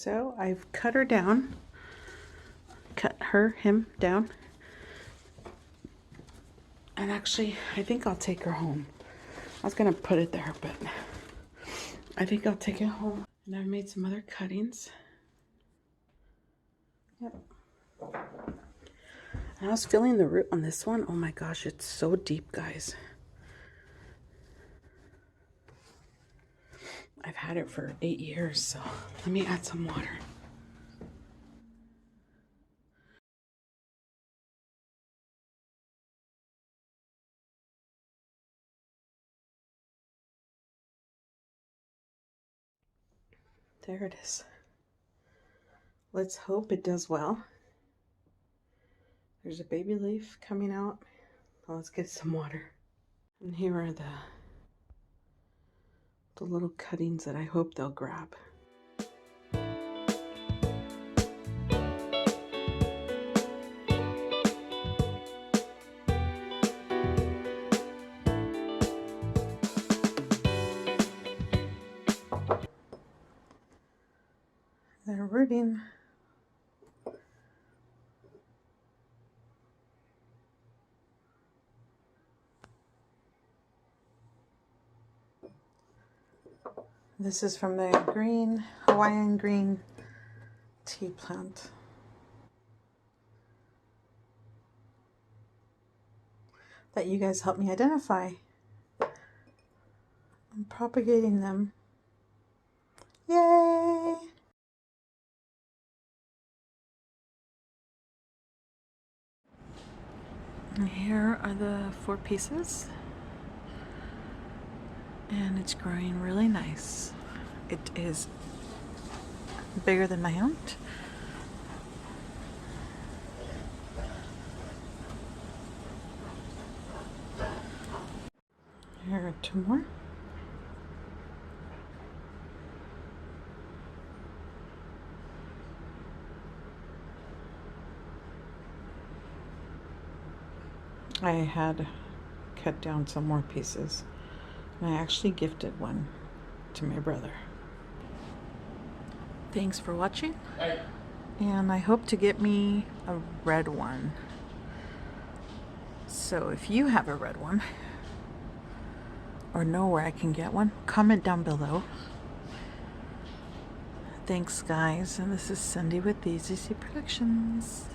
So I've cut her down, him down. And actually, I think I'll take her home. I was gonna put it there, but I think I'll take it home. And I've made some other cuttings. Yep. And I was feeling the root on this one. Oh my gosh, it's so deep, guys. I've had it for 8 years, so let me add some water. There it is. Let's hope it does well. There's a baby leaf coming out. Well, let's get some water. And here are the little cuttings that I hope they'll grab. They're rooting. This is from the green, Hawaiian green tea plant. That you guys helped me identify. I'm propagating them. Yay! And here are the 4 pieces. And it's growing really nice. It is bigger than my aunt. Here are 2 more. I had cut down some more pieces. And I actually gifted one to my brother. Thanks for watching. And I hope to get me a red one. So if you have a red one, or know where I can get one, comment down below. Thanks guys, and this is Cindy with Easy Productions.